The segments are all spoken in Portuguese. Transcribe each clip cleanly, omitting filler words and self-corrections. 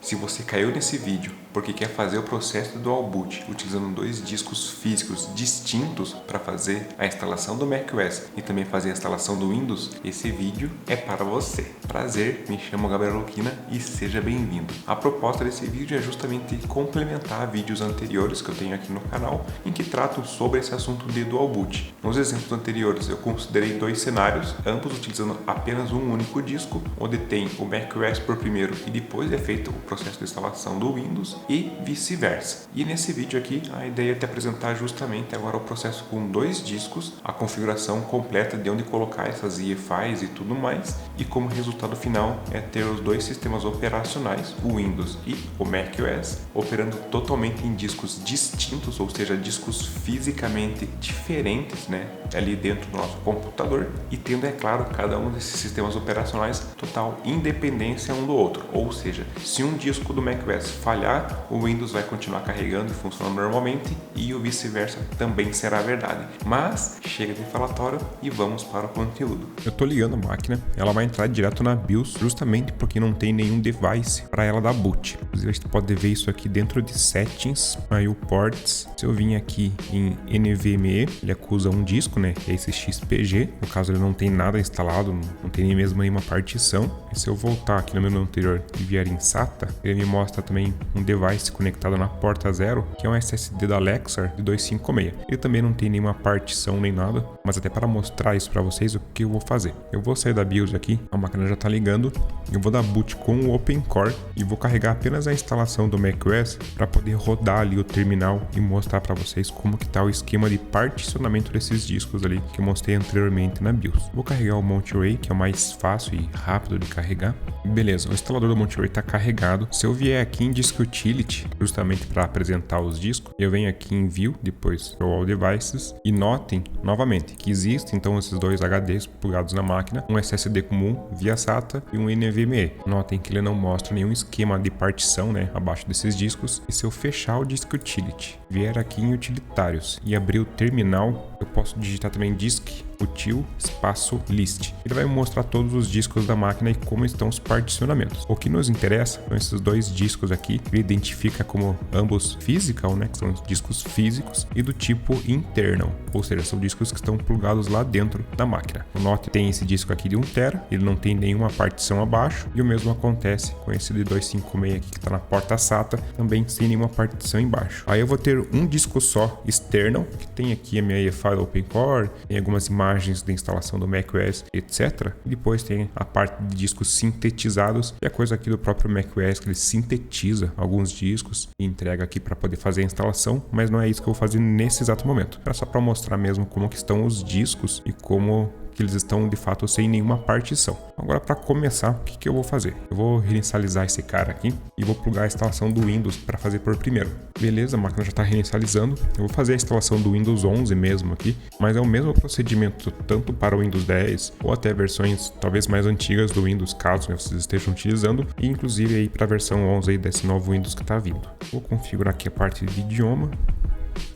Se você caiu nesse vídeo porque quer fazer o processo do Dual Boot utilizando dois discos físicos distintos para fazer a instalação do macOS e também fazer a instalação do Windows, esse vídeo é para você. Prazer, me chamo Gabriel Luquina e seja bem-vindo. A proposta desse vídeo é justamente complementar vídeos anteriores que eu tenho aqui no canal em que trato sobre esse assunto de Dual Boot. Nos exemplos anteriores eu considerei dois cenários, ambos utilizando apenas um único disco, onde tem o macOS por primeiro e depois é feito o processo de instalação do Windows e vice-versa. E nesse vídeo aqui a ideia é te apresentar justamente agora o processo com dois discos, a configuração completa de onde colocar essas EFIs e tudo mais, e como resultado final é ter os dois sistemas operacionais, o Windows e o macOS, operando totalmente em discos distintos, ou seja, discos fisicamente diferentes, ali dentro do nosso computador, e tendo, é claro, cada um desses sistemas operacionais total independência um do outro. Ou seja, se um disco do macOS falhar, o Windows vai continuar carregando e funcionando normalmente, e o vice-versa também será verdade. Mas chega de falatório e vamos para o conteúdo. Eu estou ligando a máquina, ela vai entrar direto na BIOS, justamente porque não tem nenhum device para ela dar boot. Inclusive a gente pode ver isso aqui dentro de Settings, aí o Ports. Se eu vim aqui em NVMe, ele acusa um disco, que é esse XPG. No caso ele não tem nada instalado, não tem nem mesmo nenhuma partição. E se eu voltar aqui no menu anterior e vier em SATA, ele me mostra também um device conectado na porta 0, que é um SSD da Lexar de 256. Ele também não tem nenhuma partição nem nada, mas até para mostrar isso para vocês, o que eu vou fazer? Eu vou sair da BIOS aqui, a máquina já está ligando, eu vou dar boot com o OpenCore e vou carregar apenas a instalação do macOS para poder rodar ali o terminal e mostrar para vocês como que está o esquema de particionamento desses discos ali que eu mostrei anteriormente na BIOS. Vou carregar o Monterey, que é o mais fácil e rápido de carregar. Beleza, o instalador do Monterey está carregado. Se eu vier aqui em Disk Utility, justamente para apresentar os discos, eu venho aqui em View, depois para All Devices, e notem novamente que existem então esses dois HDs plugados na máquina, um SSD comum via SATA e um NVMe. Notem que ele não mostra nenhum esquema de partição, abaixo desses discos. E se eu fechar o Disk Utility, vier aqui em Utilitários e abrir o terminal, eu posso digitar também Disk Util espaço List. Ele vai mostrar todos os discos da máquina e como estão os particionamentos. O que nos interessa são esses dois discos aqui. Ele identifica como ambos physical, que são os discos físicos, e do tipo internal, ou seja, são discos que estão plugados lá dentro da máquina. O Note tem esse disco aqui de 1 TB, ele não tem nenhuma partição abaixo, e o mesmo acontece com esse de 256 aqui que está na porta SATA, também sem nenhuma partição embaixo. Aí eu vou ter um disco só external, que tem aqui a minha EFI OpenCore, tem algumas imagens de instalação do macOS, etc. E depois tem a parte de discos sintetizados, que é a coisa aqui do próprio macOS, que ele sintetiza alguns discos e entrega aqui para poder fazer a instalação, mas não é isso que eu vou fazer nesse exato momento. Era só para mostrar mesmo como que estão os discos e como que eles estão de fato sem nenhuma partição. Agora, para começar, o que eu vou fazer? Eu vou reinicializar esse cara aqui e vou plugar a instalação do Windows para fazer por primeiro. Beleza, a máquina já está reinicializando. Eu vou fazer a instalação do Windows 11 mesmo aqui, mas é o mesmo procedimento tanto para o Windows 10 ou até versões talvez mais antigas do Windows, caso vocês estejam utilizando, e inclusive aí para a versão 11 aí desse novo Windows que está vindo. Vou configurar aqui a parte de idioma,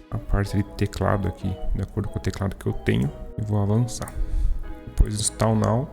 a parte de teclado aqui, de acordo com o teclado que eu tenho, e vou avançar. Depois Install Now.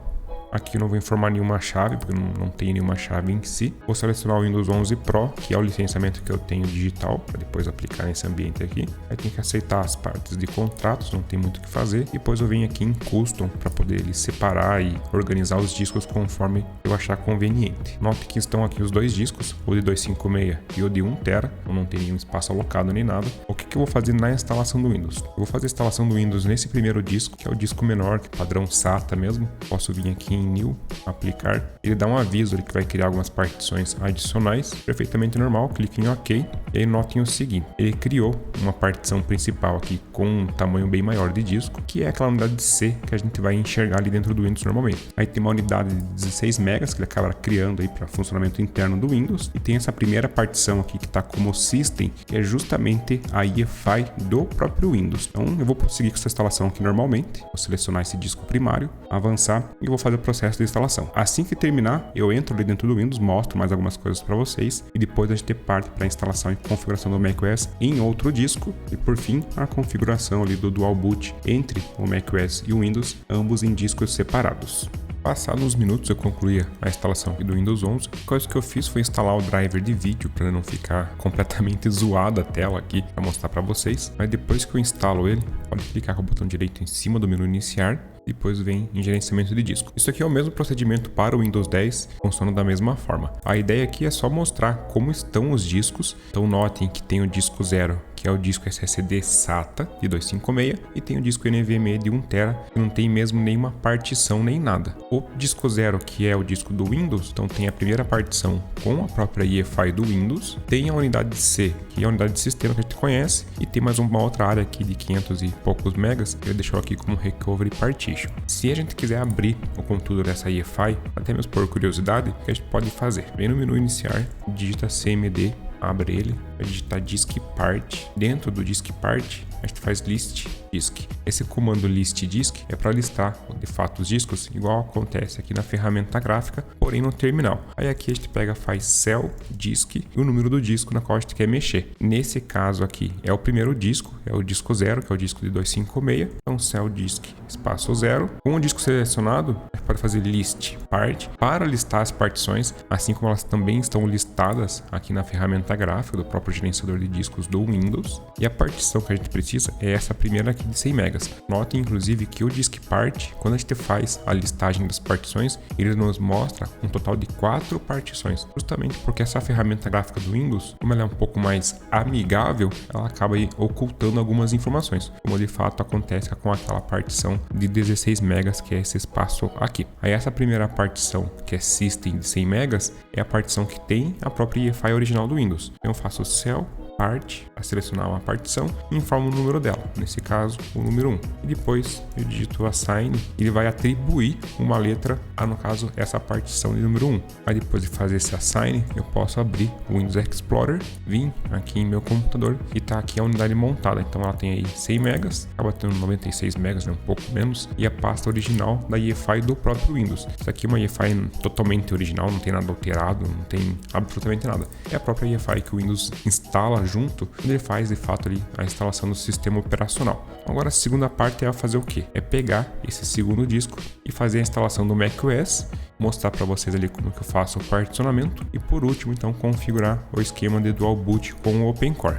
Aqui eu não vou informar nenhuma chave, porque não tem nenhuma chave em si. Vou selecionar o Windows 11 Pro, que é o licenciamento que eu tenho digital, para depois aplicar nesse ambiente aqui. Aí tem que aceitar as partes de contratos, não tem muito o que fazer. Depois eu venho aqui em Custom, para poder ele separar e organizar os discos conforme eu achar conveniente. Note que estão aqui os dois discos, o de 256 e o de 1 TB, então não tem nenhum espaço alocado nem nada. O que eu vou fazer na instalação do Windows? Eu vou fazer a instalação do Windows nesse primeiro disco, que é o disco menor, que é padrão SATA mesmo. Posso vir aqui em New, aplicar, ele dá um aviso ali que vai criar algumas partições adicionais, perfeitamente normal, clique em OK, e aí notem o seguinte, ele criou uma partição principal aqui com um tamanho bem maior de disco, que é aquela unidade de C que a gente vai enxergar ali dentro do Windows normalmente. Aí tem uma unidade de 16 megas que ele acaba criando aí para funcionamento interno do Windows, e tem essa primeira partição aqui que está como System, que é justamente a EFI do próprio Windows. Então eu vou prosseguir com essa instalação aqui normalmente, vou selecionar esse disco primário, avançar e vou fazer o processo de instalação. Assim que terminar, eu entro ali dentro do Windows, mostro mais algumas coisas para vocês e depois a gente parte para a instalação e configuração do macOS em outro disco e por fim a configuração ali do Dual Boot entre o macOS e o Windows, ambos em discos separados. Passados uns minutos eu concluí a instalação aqui do Windows 11. A coisa que eu fiz foi instalar o driver de vídeo para não ficar completamente zoada a tela aqui para mostrar para vocês. Mas depois que eu instalo ele, pode clicar com o botão direito em cima do menu iniciar. Depois vem em gerenciamento de disco. Isso aqui é o mesmo procedimento para o Windows 10, funciona da mesma forma. A ideia aqui é só mostrar como estão os discos. Então notem que tem o disco 0, que é o disco SSD SATA de 256, e tem o disco NVMe de 1TB, que não tem mesmo nenhuma partição nem nada. O disco 0, que é o disco do Windows, então tem a primeira partição com a própria EFI do Windows, tem a unidade C, que é a unidade de sistema que a gente conhece, e tem mais uma outra área aqui de 500 e poucos megas, que eu deixou aqui como Recovery Partition. Se a gente quiser abrir o conteúdo dessa EFI, até mesmo por curiosidade, o que a gente pode fazer? Vem no menu iniciar, digita CMD, abre ele, vai digitar disk part. Dentro do disk part, a gente faz list disk. Esse comando list disk é para listar de fato os discos, igual acontece aqui na ferramenta gráfica, porém no terminal. Aí aqui a gente pega, faz cell disk e o número do disco na qual a gente quer mexer. Nesse caso aqui é o primeiro disco, é o disco 0, que é o disco de 256. Então cell disk espaço 0. Com o disco selecionado, a gente pode fazer list part para listar as partições, assim como elas também estão listadas aqui na ferramenta gráfica do próprio gerenciador de discos do Windows. E a partição que a gente precisa é essa primeira aqui de 100 megas. Notem inclusive que o disk part, quando a gente faz a listagem das partições, ele nos mostra um total de 4 partições, justamente porque essa ferramenta gráfica do Windows, como ela é um pouco mais amigável, ela acaba aí ocultando algumas informações, como de fato acontece com aquela partição de 16 megas, que é esse espaço aqui. Aí essa primeira partição, que é System de 100 megas, é a partição que tem a própria EFI original do Windows. Então eu faço cell part, a selecionar uma partição e informo o número dela, nesse caso o número 1. E depois eu digito assign, ele vai atribuir uma letra a, no caso, essa partição de número 1. Aí depois de fazer esse assign, eu posso abrir o Windows Explorer, vir aqui em meu computador e tá aqui a unidade montada. Então ela tem aí 100 megas, acaba tendo 96 megas, né, um pouco menos, e a pasta original da EFI do próprio Windows. Isso aqui é uma EFI totalmente original, não tem nada alterado, não tem absolutamente nada. É a própria EFI que o Windows instala junto, quando ele faz de fato ali a instalação do sistema operacional. Agora a segunda parte é fazer o que? É pegar esse segundo disco e fazer a instalação do macOS, mostrar para vocês ali como que eu faço o particionamento e por último então configurar o esquema de dual boot com o OpenCore.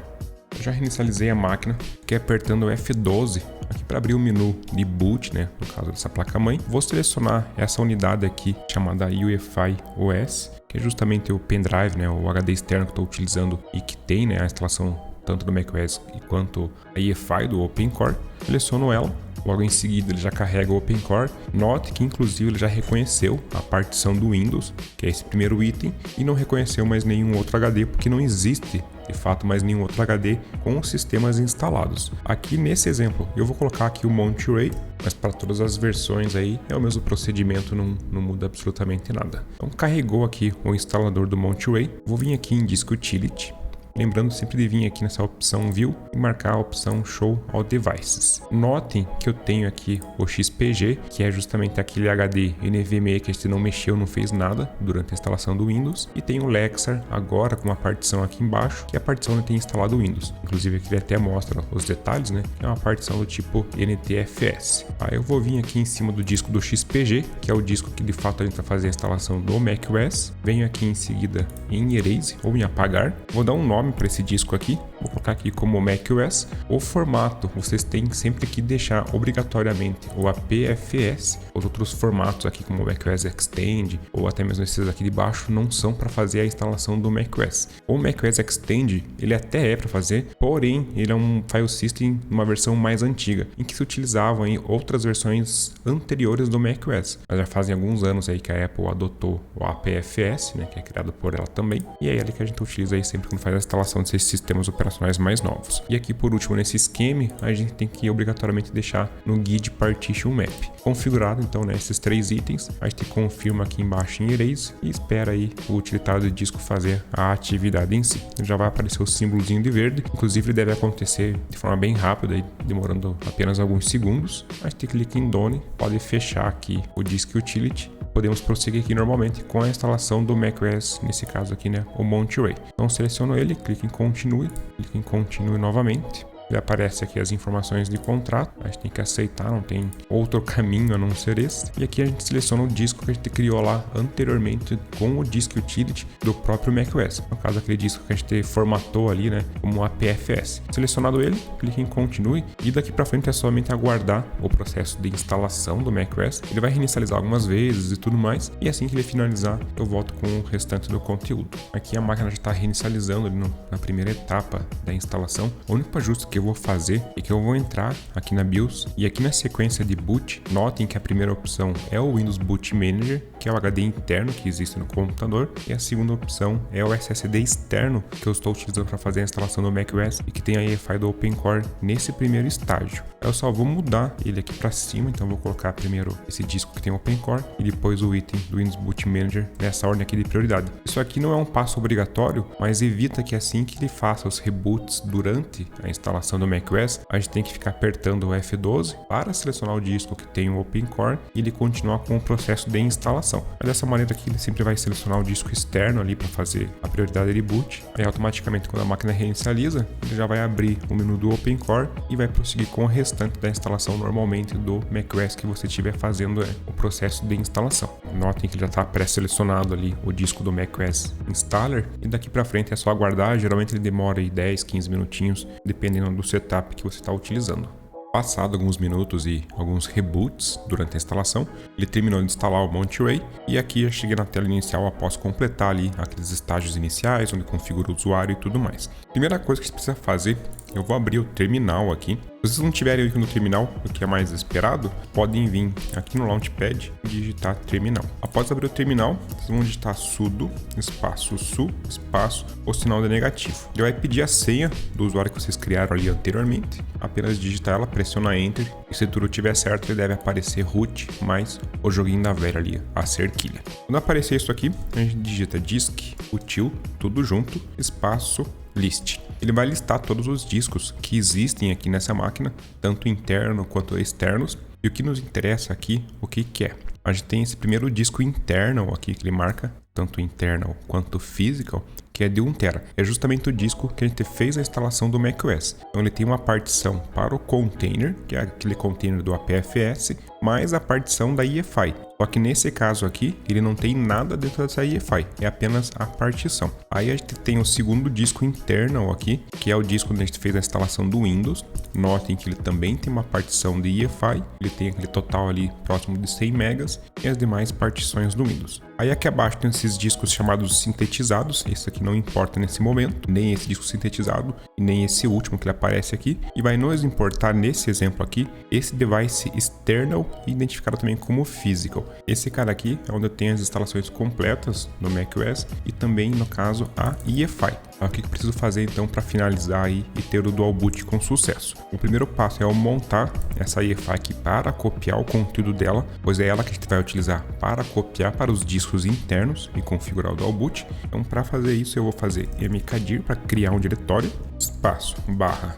Eu já reinicializei a máquina, que é apertando o F12 aqui para abrir o menu de boot, né, no caso dessa placa-mãe. Vou selecionar essa unidade aqui chamada UEFI OS, que é justamente o pendrive, né, o HD externo que estou utilizando e que tem, né, a instalação tanto do macOS quanto a EFI do OpenCore. Seleciono ela. Logo em seguida ele já carrega o OpenCore. Note que inclusive ele já reconheceu a partição do Windows, que é esse primeiro item, e não reconheceu mais nenhum outro HD, porque não existe de fato mais nenhum outro HD com os sistemas instalados. Aqui nesse exemplo eu vou colocar aqui o Monterey, mas para todas as versões aí é o mesmo procedimento, não muda absolutamente nada. Então carregou aqui o instalador do Monterey. Vou vir aqui em Disk Utility. Lembrando sempre de vir aqui nessa opção View e marcar a opção Show All Devices. Notem que eu tenho aqui o XPG, que é justamente aquele HD NVMe que a gente não mexeu, não fez nada durante a instalação do Windows. E tem o Lexar agora com uma partição aqui embaixo, que é a partição onde tem instalado o Windows. Inclusive aqui ele até mostra os detalhes, né? É uma partição do tipo NTFS. Aí eu vou vir aqui em cima do disco do XPG, que é o disco que de fato a gente vai fazer a instalação do macOS. Venho aqui em seguida em Erase ou em Apagar. Vou dar um nome para esse disco aqui, vou colocar aqui como macOS. O formato vocês têm sempre que deixar obrigatoriamente o APFS. Os outros formatos aqui como o macOS Extend ou até mesmo esses aqui de baixo não são para fazer a instalação do macOS. O macOS Extend ele até é para fazer, porém ele é um file system numa versão mais antiga, em que se utilizavam aí outras versões anteriores do macOS. Mas já fazem alguns anos aí que a Apple adotou o APFS, né, que é criado por ela também, e é ele que a gente utiliza aí sempre quando faz a instalação desses sistemas operacionais mais novos. E aqui por último nesse esquema a gente tem que obrigatoriamente deixar no Guide Partition Map configurado. Então, né, esses 3 itens a gente confirma aqui embaixo em Erase e espera aí o utilitário do disco fazer a atividade em si. Já vai aparecer o símbolozinho de verde, inclusive ele deve acontecer de forma bem rápida, aí, demorando apenas alguns segundos. A gente clica em Done, pode fechar aqui o Disk Utility. Podemos prosseguir aqui normalmente com a instalação do macOS, nesse caso aqui, né, o Monterey. Então seleciono ele, clico em Continue novamente. Já aparece aqui as informações de contrato, a gente tem que aceitar, não tem outro caminho a não ser esse. E aqui a gente seleciona o disco que a gente criou lá anteriormente com o Disk Utility do próprio macOS. No caso, aquele disco que a gente formatou ali, né, como APFS. Selecionado ele, clique em Continue e daqui para frente é somente aguardar o processo de instalação do macOS. Ele vai reinicializar algumas vezes e tudo mais, e assim que ele finalizar, eu volto com o restante do conteúdo. Aqui a máquina já está reinicializando ali na primeira etapa da instalação. O único ajuste que eu vou fazer é que eu vou entrar aqui na BIOS e aqui na sequência de boot, notem que a primeira opção é o Windows Boot Manager, que é o HD interno que existe no computador, e a segunda opção é o SSD externo que eu estou utilizando para fazer a instalação do macOS e que tem a EFI do OpenCore nesse primeiro estágio. Eu só vou mudar ele aqui para cima, então vou colocar primeiro esse disco que tem OpenCore e depois o item do Windows Boot Manager nessa ordem aqui de prioridade. Isso aqui não é um passo obrigatório, mas evita que assim que ele faça os reboots durante a instalação do macOS, a gente tem que ficar apertando o F12 para selecionar o disco que tem o OpenCore e ele continuar com o processo de instalação. Mas dessa maneira aqui ele sempre vai selecionar o disco externo ali para fazer a prioridade de boot. Aí automaticamente quando a máquina reinicializa, ele já vai abrir o menu do OpenCore e vai prosseguir com o restante da instalação normalmente do macOS que você estiver fazendo o processo de instalação. Notem que já está pré-selecionado ali o disco do macOS Installer e daqui para frente é só aguardar. Geralmente ele demora aí 10, 15 minutinhos, dependendo do setup que você está utilizando. Passado alguns minutos e alguns reboots durante a instalação, ele terminou de instalar o Monterey e aqui eu cheguei na tela inicial após completar ali aqueles estágios iniciais, onde configura o usuário e tudo mais. Primeira coisa que você precisa fazer, eu vou abrir o terminal aqui. Se vocês não tiverem aqui no terminal, o que é mais esperado, podem vir aqui no Launchpad e digitar terminal. Após abrir o terminal, vocês vão digitar sudo, espaço su, espaço, o sinal de negativo. Ele vai pedir a senha do usuário que vocês criaram ali anteriormente. Apenas digitar ela, pressiona Enter e se tudo estiver certo, ele deve aparecer root mais o joguinho da velha ali, a cerquilha. Quando aparecer isso aqui, a gente digita disk, util, tudo junto, espaço, list. Ele vai listar todos os discos que existem aqui nessa máquina, tanto interno quanto externos. E o que nos interessa aqui, o que é? A gente tem esse primeiro disco internal aqui que ele marca, tanto internal quanto physical, que é de 1 TB. É justamente o disco que a gente fez a instalação do macOS. Então ele tem uma partição para o container, que é aquele container do APFS, mais a partição da EFI. Só que nesse caso aqui, ele não tem nada dentro dessa EFI, é apenas a partição. Aí a gente tem o segundo disco internal aqui, que é o disco onde a gente fez a instalação do Windows. Notem que ele também tem uma partição de EFI, ele tem aquele total ali próximo de 100 megas e as demais partições do Windows. Aí aqui abaixo tem esses discos chamados sintetizados, esse aqui não importa nesse momento, nem esse disco sintetizado e nem esse último que ele aparece aqui, e vai nos importar nesse exemplo aqui, esse device external, identificado também como physical. Esse cara aqui é onde eu tenho as instalações completas no macOS e também, no caso, a EFI. O que eu preciso fazer então para finalizar aí e ter o Dual Boot com sucesso? O primeiro passo é eu montar essa EFI aqui para copiar o conteúdo dela, pois é ela que a gente vai utilizar para copiar para os discos internos e configurar o Dual Boot. Então, para fazer isso, eu vou fazer mkdir para criar um diretório, espaço, barra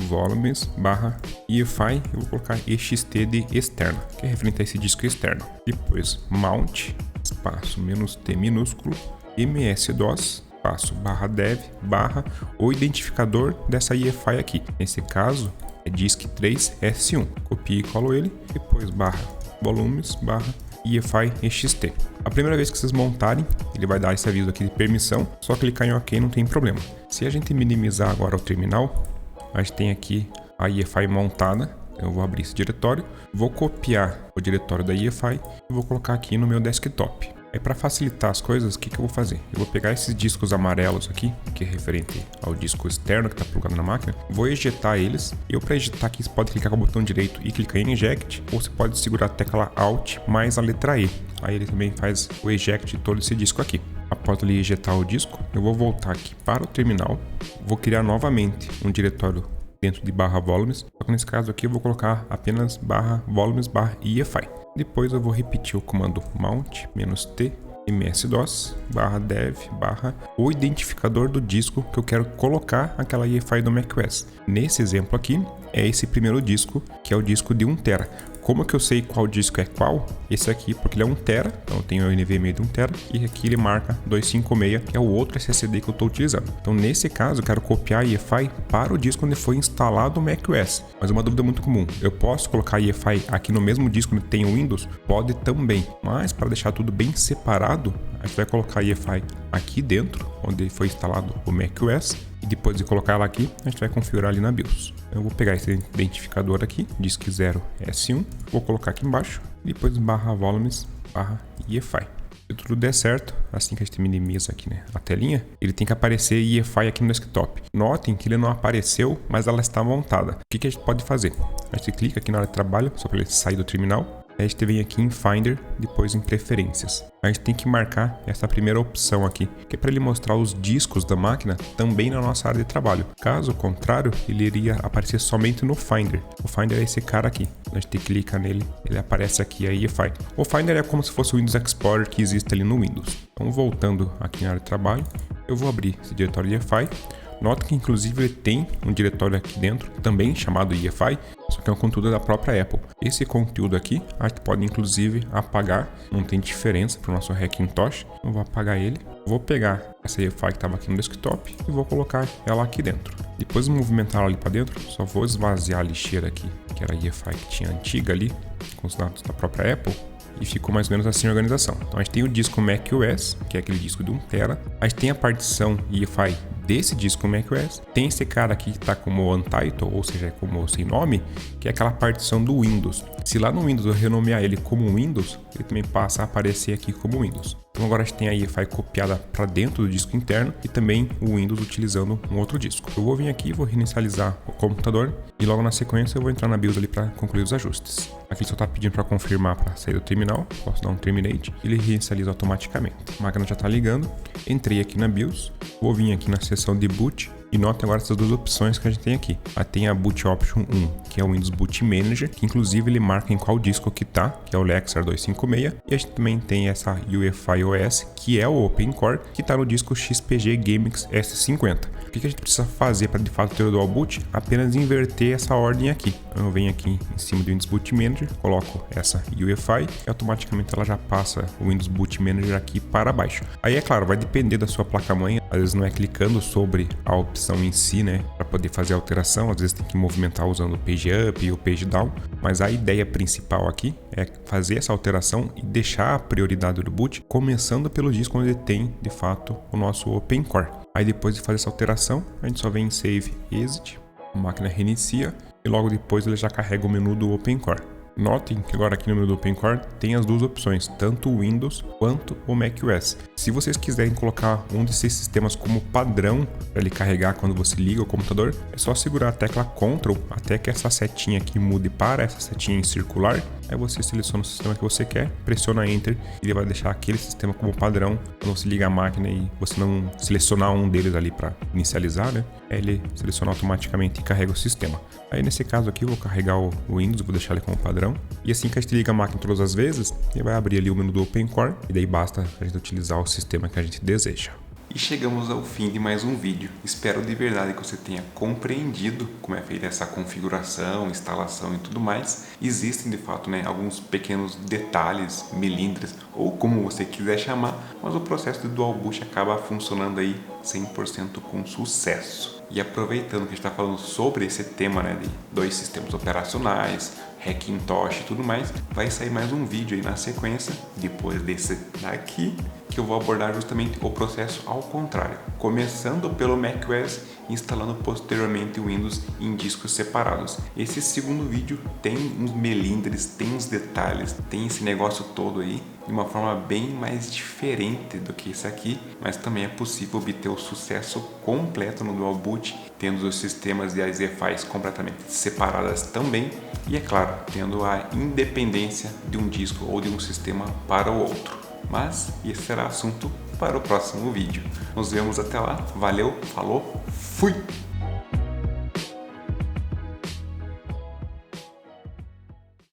volumes, barra EFI, eu vou colocar ext de externo, que é referente a esse disco externo. Depois mount, espaço, -t minúsculo, ms-dos, espaço, barra dev, barra o identificador dessa EFI aqui. Nesse caso, é disk3s1. Copio e colo ele, depois barra volumes, barra EFI ext. A primeira vez que vocês montarem, ele vai dar esse aviso aqui de permissão, só clicar em OK, não tem problema. Se a gente minimizar agora o terminal, a gente tem aqui a EFI montada. Eu vou abrir esse diretório, vou copiar o diretório da EFI e vou colocar aqui no meu desktop. É para facilitar as coisas, o que eu vou fazer? Eu vou pegar esses discos amarelos aqui, que é referente ao disco externo que está plugado na máquina, vou ejetar eles. E para ejetar aqui, você pode clicar com o botão direito e clicar em Eject, ou você pode segurar a tecla Alt mais a letra E. Aí ele também faz o eject de todo esse disco aqui. Após ele ejetar o disco, eu vou voltar aqui para o terminal, vou criar novamente um diretório dentro de barra volumes, só que nesse caso aqui eu vou colocar apenas barra volumes barra EFI. Depois eu vou repetir o comando mount -t ms-dos barra dev barra o identificador do disco que eu quero colocar aquela EFI do macOS. Nesse exemplo aqui é esse primeiro disco, que é o disco de 1 TB. Como que eu sei qual disco é qual? Esse aqui, porque ele é 1 TB, então eu tenho o NVMe de 1 TB, e aqui ele marca 256, que é o outro SSD que eu estou utilizando. Então nesse caso eu quero copiar a EFI para o disco onde foi instalado o macOS. Mas uma dúvida muito comum, eu posso colocar a EFI aqui no mesmo disco onde tem o Windows? Pode também, mas para deixar tudo bem separado, a gente vai colocar a EFI aqui dentro, onde foi instalado o macOS, e depois de colocar ela aqui, a gente vai configurar ali na BIOS. Eu vou pegar esse identificador aqui, disk 0S1, vou colocar aqui embaixo, e depois /volumes /EFI. Se tudo der certo, assim que a gente minimiza aqui, né, a telinha, ele tem que aparecer EFI aqui no desktop. Notem que ele não apareceu, mas ela está montada. O que a gente pode fazer? A gente clica aqui na área de trabalho, só para ele sair do terminal. A gente vem aqui em Finder, depois em Preferências. A gente tem que marcar essa primeira opção aqui, que é para ele mostrar os discos da máquina também na nossa área de trabalho. Caso contrário, ele iria aparecer somente no Finder. O Finder é esse cara aqui. A gente clica nele, ele aparece aqui a EFI. O Finder é como se fosse o Windows Explorer que existe ali no Windows. Então, voltando aqui na área de trabalho, eu vou abrir esse diretório EFI. Nota que inclusive ele tem um diretório aqui dentro, também chamado EFI, só que é um conteúdo da própria Apple. Esse conteúdo aqui, a gente pode inclusive apagar, não tem diferença para o nosso Hackintosh. Eu vou apagar ele, vou pegar essa EFI que estava aqui no desktop e vou colocar ela aqui dentro. Depois de movimentar ela ali para dentro, só vou esvaziar a lixeira aqui, que era a EFI que tinha antiga ali, com os dados da própria Apple. E ficou mais ou menos assim a organização. Então a gente tem o disco macOS, que é aquele disco de 1 TB. A gente tem a partição EFI desse disco macOS. Tem esse cara aqui que está como Untitled, ou seja, como sem nome, que é aquela partição do Windows. Se lá no Windows eu renomear ele como Windows, ele também passa a aparecer aqui como Windows. Então agora a gente tem a EFI copiada para dentro do disco interno e também o Windows utilizando um outro disco. Eu vou vir aqui, vou reinicializar o computador e logo na sequência eu vou entrar na BIOS ali para concluir os ajustes. Aqui só está pedindo para confirmar para sair do terminal, posso dar um terminate e ele reinicializa automaticamente. A máquina já está ligando, entrei aqui na BIOS, vou vir aqui na seção de boot. E notem agora essas duas opções que a gente tem aqui. Tem a Boot Option 1, que é o Windows Boot Manager, que inclusive ele marca em qual disco que tá, que é o Lexar 256. E a gente também tem essa UEFI OS, que é o Open Core, que está no disco XPG GameX S50. O que a gente precisa fazer para de fato ter o Dual Boot? Apenas inverter essa ordem aqui. Eu venho aqui em cima do Windows Boot Manager, coloco essa UEFI e automaticamente ela já passa o Windows Boot Manager aqui para baixo. Aí é claro, vai depender da sua placa-mãe, às vezes não é clicando sobre a opção em si, né, para poder fazer a alteração, às vezes tem que movimentar usando o Page Up e o Page Down, mas a ideia principal aqui é fazer essa alteração e deixar a prioridade do boot começando pelo disco onde tem de fato o nosso Open Core. Aí depois de fazer essa alteração, a gente só vem em Save Exit, a máquina reinicia e logo depois ele já carrega o menu do Open Core. Notem que agora aqui no menu do Open Core tem as duas opções, tanto o Windows quanto o macOS. Se vocês quiserem colocar um desses sistemas como padrão para ele carregar quando você liga o computador, é só segurar a tecla Ctrl até que essa setinha aqui mude para essa setinha em circular. Aí você seleciona o sistema que você quer, pressiona Enter e ele vai deixar aquele sistema como padrão quando você liga a máquina e você não selecionar um deles ali para inicializar, né? Aí ele seleciona automaticamente e carrega o sistema. Aí nesse caso aqui eu vou carregar o Windows, vou deixar ele como padrão. E assim que a gente liga a máquina todas as vezes, ele vai abrir ali o menu do Open Core e daí basta a gente utilizar o sistema que a gente deseja. E chegamos ao fim de mais um vídeo. Espero de verdade que você tenha compreendido como é feita essa configuração, instalação e tudo mais. Existem de fato, né, alguns pequenos detalhes, melindres ou como você quiser chamar, mas o processo de Dual Boot acaba funcionando aí 100% com sucesso. E aproveitando que a gente está falando sobre esse tema, né, de dois sistemas operacionais, Hackintosh e tudo mais, vai sair mais um vídeo aí na sequência, depois desse daqui, que eu vou abordar justamente o processo ao contrário, começando pelo macOS e instalando posteriormente o Windows em discos separados. Esse segundo vídeo tem uns melindres, tem uns detalhes, tem esse negócio todo aí, de uma forma bem mais diferente do que esse aqui, mas também é possível obter o sucesso completo no Dual Boot, tendo os sistemas e as EFIs completamente separadas também, e é claro, tendo a independência de um disco ou de um sistema para o outro. Mas esse será assunto para o próximo vídeo. Nos vemos até lá. Valeu, falou, fui!